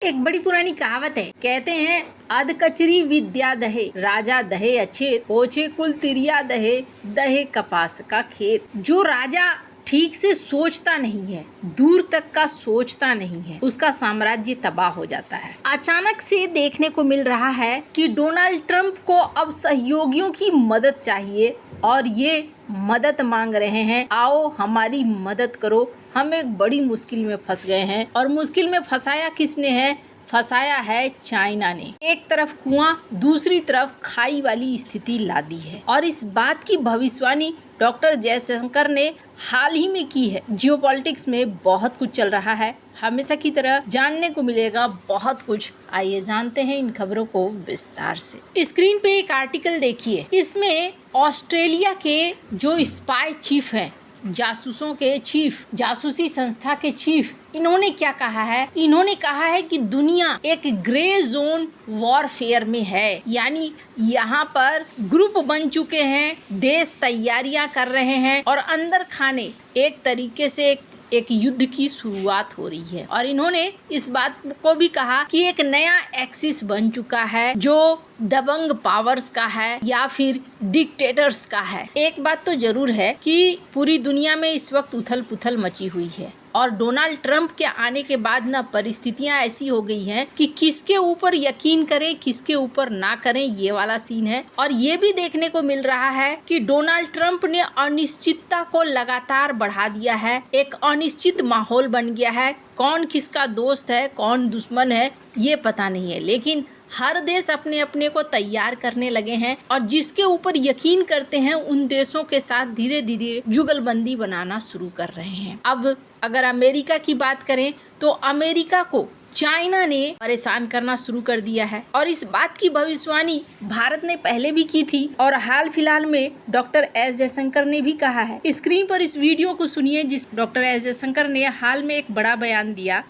एक बड़ी पुरानी कहावत है, कहते हैं अध कचरी विद्या दहे, राजा दहे अच्छे, ओछे कुल तिरिया दहे, दहे कपास का खेत। जो राजा ठीक से सोचता नहीं है, दूर तक का सोचता नहीं है, उसका साम्राज्य तबाह हो जाता है। अचानक से देखने को मिल रहा है कि डोनाल्ड ट्रंप को अब सहयोगियों की मदद चाहिए और ये मदद मांग रहे हैं, आओ हमारी मदद करो, हम एक बड़ी मुश्किल में फंस गए हैं। और मुश्किल में फंसाया किसने है? फंसाया है चाइना ने। एक तरफ कुआं, दूसरी तरफ खाई वाली स्थिति ला दी है। और इस बात की भविष्यवाणी डॉक्टर जयशंकर ने हाल ही में की है। जियोपॉलिटिक्स में बहुत कुछ चल रहा है, हमेशा की तरह जानने को मिलेगा बहुत कुछ। आइए जानते हैं इन खबरों को विस्तार से। स्क्रीन पे एक आर्टिकल देखिए, इसमें ऑस्ट्रेलिया के जो स्पाई चीफ हैं, जासूसों के चीफ, जासूसी संस्था के चीफ, इन्होंने क्या कहा है? इन्होंने कहा है कि दुनिया एक ग्रे जोन वॉरफेयर में है, यानी यहाँ पर ग्रुप बन चुके हैं, देश तैयारियां कर रहे हैं और अंदर खाने एक तरीके से एक युद्ध की शुरुआत हो रही है। और इन्होंने इस बात को भी कहा कि एक नया एक्सिस बन चुका है जो दबंग पावर्स का है या फिर डिक्टेटर्स का है। एक बात तो जरूर है कि पूरी दुनिया में इस वक्त उथल पुथल मची हुई है और डोनाल्ड ट्रंप के आने के बाद ना परिस्थितियां ऐसी हो गई हैं कि किसके ऊपर यकीन करें, किसके ऊपर ना करें, ये वाला सीन है। और ये भी देखने को मिल रहा है कि डोनाल्ड ट्रंप ने अनिश्चितता को लगातार बढ़ा दिया है। एक अनिश्चित माहौल बन गया है, कौन किसका दोस्त है, कौन दुश्मन है, ये पता नहीं है। लेकिन हर देश अपने अपने को तैयार करने लगे हैं और जिसके ऊपर यकीन करते हैं उन देशों के साथ धीरे धीरे जुगलबंदी बनाना शुरू कर रहे हैं। अब अगर अमेरिका की बात करें तो अमेरिका को चाइना ने परेशान करना शुरू कर दिया है और इस बात की भविष्यवाणी भारत ने पहले भी की थी और हाल फिलहाल में डॉक्टर एस जयशंकर ने भी कहा है। स्क्रीन पर इस वीडियो को सुनिए जिस डॉक्टर एस जयशंकर ने हाल में एक बड़ा बयान दिया।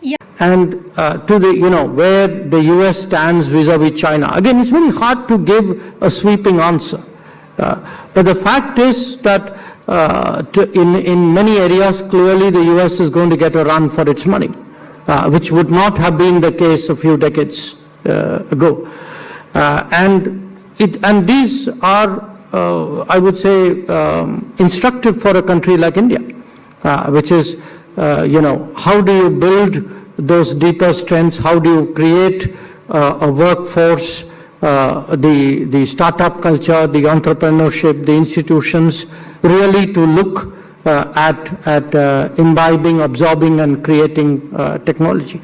And to the, where the US stands vis-a-vis China. Again, it's very hard to give a sweeping answer. But the fact is that in many areas, clearly the US is going to get a run for its money, which would not have been the case a few decades ago. And these are, I would say, instructive for a country like India, which is, how do you build those deeper strengths, how do you create a workforce, the startup culture, the entrepreneurship, the institutions, really to look at imbibing, absorbing and creating technology.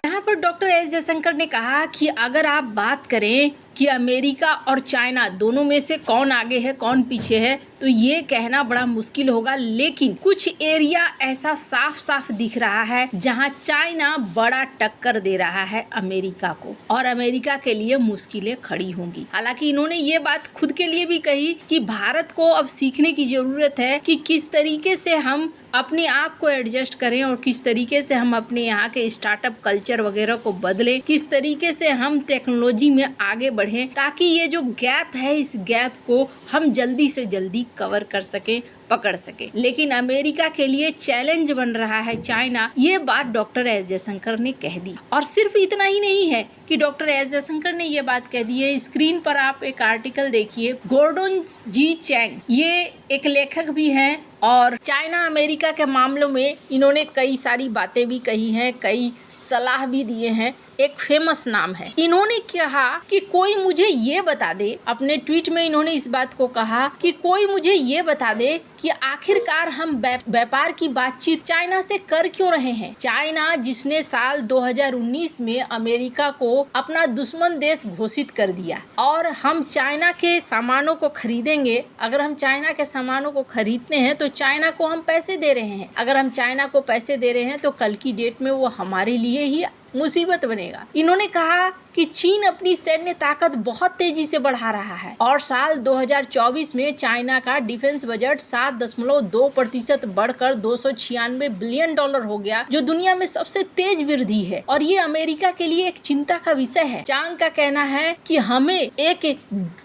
यहाँ पर doctor S Jaishankar ने कहा कि अगर आप बात करें कि अमेरिका और चाइना दोनों में से कौन आगे है कौन पीछे है तो ये कहना बड़ा मुश्किल होगा, लेकिन कुछ एरिया ऐसा साफ साफ दिख रहा है जहां चाइना बड़ा टक्कर दे रहा है अमेरिका को और अमेरिका के लिए मुश्किलें खड़ी होंगी। हालांकि इन्होंने ये बात खुद के लिए भी कही कि भारत को अब सीखने की जरूरत है कि किस तरीके से हम अपने आप को एडजस्ट करें और किस तरीके से हम अपने यहाँ के स्टार्टअप कल्चर वगैरह को बदलें, किस तरीके से हम टेक्नोलॉजी में आगे बढ़ें ताकि ये जो गैप है इस गैप को हम जल्दी से जल्दी कवर कर सकें, पकड़ सके। लेकिन अमेरिका के लिए चैलेंज बन रहा है चाइना, ये बात डॉक्टर एस जयशंकर ने कह दी। और सिर्फ इतना ही नहीं है कि डॉक्टर एस जयशंकर ने ये बात कह दी है। स्क्रीन पर आप एक आर्टिकल देखिए, गॉर्डन जी चैंग ये एक लेखक भी हैं और चाइना अमेरिका के मामलों में इन्होंने कई सारी बातें भी कही हैं, कई सलाह भी दिए हैं। एक फेमस नाम है। इन्होंने कहा कि कोई मुझे ये बता दे, अपने ट्वीट में इन्होंने इस बात को कहा कि कोई मुझे ये बता दे कि आखिरकार हम व्यापार की बातचीत चाइना से कर क्यों रहे हैं। चाइना जिसने साल 2019 में अमेरिका को अपना दुश्मन देश घोषित कर दिया और हम चाइना के सामानों को खरीदेंगे। अगर हम चाइना के सामानों को खरीदते हैं तो चाइना को हम पैसे दे रहे हैं। अगर हम चाइना को पैसे दे रहे हैं तो कल की डेट में वो हमारे लिए ही मुसीबत बनेगा। इन्होंने कहा कि चीन अपनी सैन्य ताकत बहुत तेजी से बढ़ा रहा है और साल 2024 में चाइना का डिफेंस बजट 7.2% बढ़कर $296 बिलियन हो गया, जो दुनिया में सबसे तेज वृद्धि है और ये अमेरिका के लिए एक चिंता का विषय है। चांग का कहना है कि हमें एक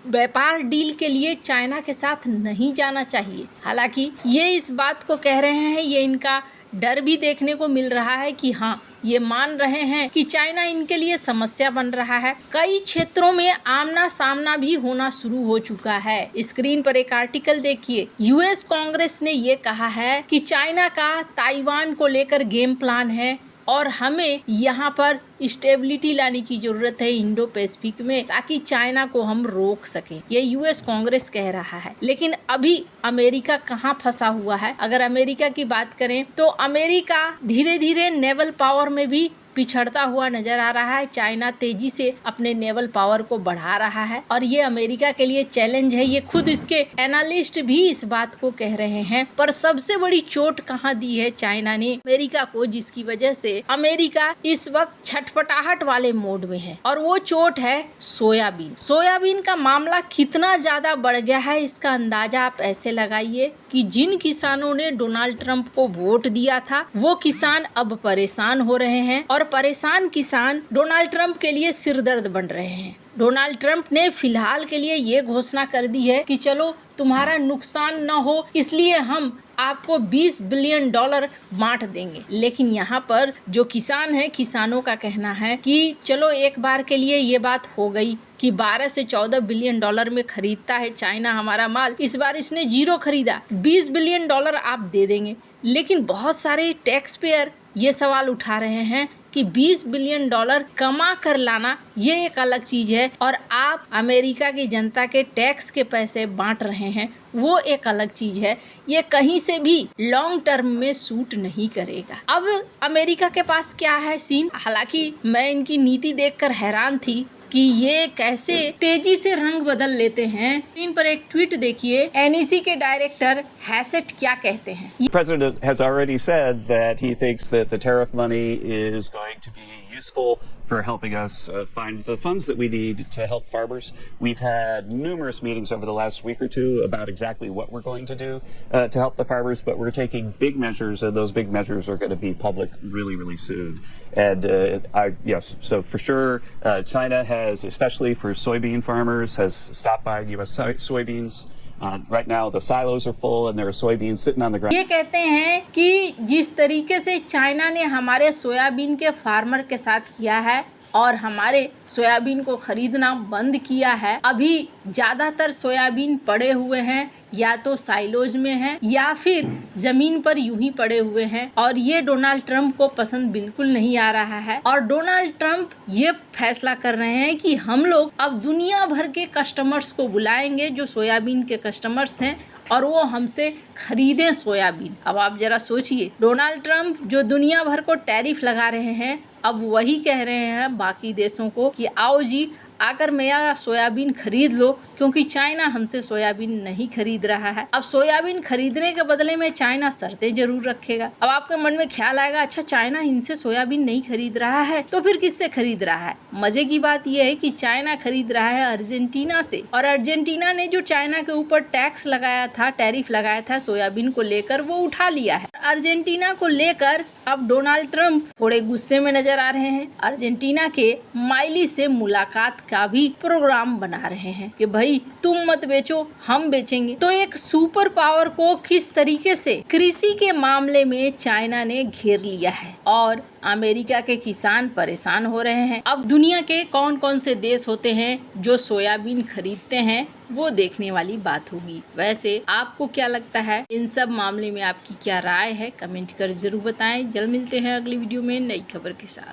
व्यापार डील के लिए चाइना के साथ नहीं जाना चाहिए। हालांकि ये इस बात को कह रहे हैं, ये इनका डर भी देखने को मिल रहा है कि हाँ ये मान रहे हैं कि चाइना इनके लिए समस्या बन रहा है। कई क्षेत्रों में आमना सामना भी होना शुरू हो चुका है। स्क्रीन पर एक आर्टिकल देखिए। यूएस कांग्रेस ने ये कहा है कि चाइना का ताइवान को लेकर गेम प्लान है और हमें यहाँ पर स्टेबिलिटी लाने की जरूरत है इंडो पैसिफिक में, ताकि चाइना को हम रोक सकें। ये यूएस कांग्रेस कह रहा है। लेकिन अभी अमेरिका कहाँ फंसा हुआ है? अगर अमेरिका की बात करें तो अमेरिका धीरे धीरे नेवल पावर में भी पिछड़ता हुआ नजर आ रहा है। चाइना तेजी से अपने नेवल पावर को बढ़ा रहा है और ये अमेरिका के लिए चैलेंज है। ये खुद इसके एनालिस्ट भी इस बात को कह रहे हैं। पर सबसे बड़ी चोट कहाँ दी है चाइना ने अमेरिका को, जिसकी वजह से अमेरिका इस वक्त छटपटाहट वाले मोड में है, और वो चोट है सोयाबीन। सोयाबीन का मामला कितना ज्यादा बढ़ गया है इसका अंदाजा आप ऐसे लगाइए कि जिन किसानों ने डोनाल्ड ट्रंप को वोट दिया था वो किसान अब परेशान हो रहे हैं, और परेशान किसान डोनाल्ड ट्रंप के लिए सिरदर्द बन रहे हैं। डोनाल्ड ट्रंप ने फिलहाल के लिए ये घोषणा कर दी है कि चलो तुम्हारा नुकसान न हो इसलिए हम आपको $20 बिलियन बांट देंगे। लेकिन यहाँ पर जो किसान है, किसानों का कहना है कि चलो एक बार के लिए ये बात हो गई कि 12 से 14 बिलियन डॉलर में खरीदता है चाइना हमारा माल, इस बार इसने 0 खरीदा, $20 बिलियन आप दे देंगे। लेकिन बहुत सारे टैक्स पेयर ये सवाल उठा रहे हैं कि $20 बिलियन कमा कर लाना ये एक अलग चीज है, और आप अमेरिका की जनता के टैक्स के पैसे बांट रहे हैं वो एक अलग चीज है। ये कहीं से भी लॉन्ग टर्म में सूट नहीं करेगा। अब अमेरिका के पास क्या है सीन? हालांकि मैं इनकी नीति देखकर हैरान थी कि ये कैसे तेजी से रंग बदल लेते हैं। इन पर एक ट्वीट देखिए, एनईसी के डायरेक्टर हैसेट क्या कहते हैं। The president has already said that he thinks that the tariff money is going to be useful for helping us find the funds that we need to help farmers. We've had numerous meetings over the last week or two about exactly what we're going to do to help the farmers, but we're taking big measures, and those big measures are going to be public really soon. And yes, so for sure, China has, especially for soybean farmers, has stopped buying U.S. soybeans. Right now the silos are full and there are soybeans sitting on the ground. ये कहते हैं कि जिस तरीके से China ने हमारे soybean के फार्मर के साथ किया है और हमारे सोयाबीन को खरीदना बंद किया है, अभी ज्यादातर सोयाबीन पड़े हुए हैं या तो साइलोज में हैं या फिर जमीन पर यूं ही पड़े हुए हैं, और ये डोनाल्ड ट्रंप को पसंद बिल्कुल नहीं आ रहा है। और डोनाल्ड ट्रंप ये फैसला कर रहे हैं कि हम लोग अब दुनिया भर के कस्टमर्स को बुलाएंगे जो सोयाबीन के कस्टमर्स हैं, और वो हमसे खरीदें सोयाबीन। अब आप जरा सोचिए, डोनाल्ड ट्रंप जो दुनिया भर को टैरिफ लगा रहे हैं, अब वही कह रहे हैं बाकी देशों को कि आओ जी आकर मेरा सोयाबीन खरीद लो, क्योंकि चाइना हमसे सोयाबीन नहीं खरीद रहा है। अब सोयाबीन खरीदने के बदले में चाइना शर्तें जरूर रखेगा। अब आपके मन में ख्याल आएगा, अच्छा चाइना इनसे सोयाबीन नहीं खरीद रहा है तो फिर किससे खरीद रहा है? मजे की बात यह है कि चाइना खरीद रहा है अर्जेंटीना से, और अर्जेंटीना ने जो चाइना के ऊपर टैक्स लगाया था, टैरिफ लगाया था सोयाबीन को लेकर, वो उठा लिया है। अर्जेंटीना को लेकर अब डोनाल्ड ट्रंप थोड़े गुस्से में नजर आ रहे हैं। अर्जेंटीना के माइली से मुलाकात का भी प्रोग्राम बना रहे हैं कि भाई तुम मत बेचो, हम बेचेंगे। तो एक सुपर पावर को किस तरीके से कृषि के मामले में चाइना ने घेर लिया है, और अमेरिका के किसान परेशान हो रहे हैं। अब दुनिया के कौन कौन से देश होते हैं जो सोयाबीन खरीदते हैं, वो देखने वाली बात होगी। वैसे आपको क्या लगता है, इन सब मामले में आपकी क्या राय है? कमेंट कर जरूर बताएं। जल्द मिलते हैं अगली वीडियो में नई खबर के साथ।